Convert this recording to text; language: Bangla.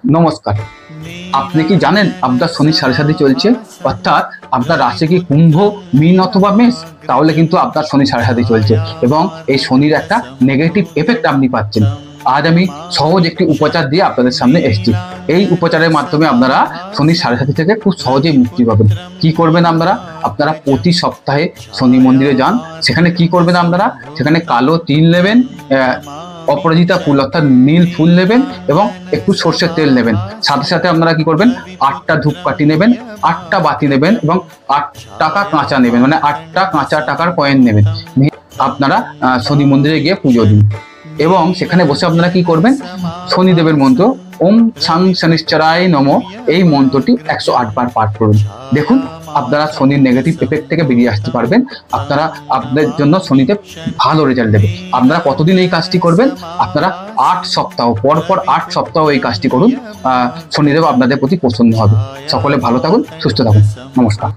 নমস্কার। আপনি কি জানেন আপনার শনি সাড়ে সাথে চলছে? অর্থাৎ আপনার রাশি কি কুম্ভ, মীন অথবা মেষ? তাহলে কিন্তু আপনার শনি সাড়ে সাথে চলছে এবং এই শনির একটা নেগেটিভ এফেক্ট আপনি পাচ্ছেন। আজ আমি সহজ একটি উপচার দিয়ে আপনাদের সামনে এসেছি। এই উপচারের মাধ্যমে আপনারা শনি সাড়ে সাথে থেকে খুব সহজেই মুক্তি পাবেন। কি করবেন আপনারা? আপনারা প্রতি সপ্তাহে শনি মন্দিরে যান। সেখানে কি করবেন আপনারা? সেখানে কালো তিল নেবেন, অপরাজিতা ফুল অর্থাৎ নীল ফুল নেবেন এবং একটু সর্ষের তেল নেবেন। সাথে সাথে আপনারা কি করবেন? 8টা ধূপকাঠি নেবেন, 8টা বাতি নেবেন এবং 8 টাকা কাঁচা নেবেন, মানে 8টা কাঁচা টাকার কয়েন নেবেন। আপনারা শনি মন্দিরে গিয়ে পুজো দিন এবং সেখানে বসে আপনারা কি করবেন? শনিদেবের মন্ত্র ওম সাং শনিশ্চরায় নমঃ, এই মন্ত্রটি 108 বার পাঠ করুন। দেখুন আপনারা শনির নেগেটিভ এফেক্ট থেকে বেরিয়ে আসতে পারবেন। আপনারা আপনাদের জন্য শনিদেব ভালো রেজাল্ট দেবে। আপনারা কতদিন এই কাজটি করবেন? আপনারা 8 সপ্তাহ পর 8 সপ্তাহ এই কাজটি করুন। শনিদেব আপনাদের প্রতি প্রসন্ন হবে। সকলে ভালো থাকুন, সুস্থ থাকুন। নমস্কার।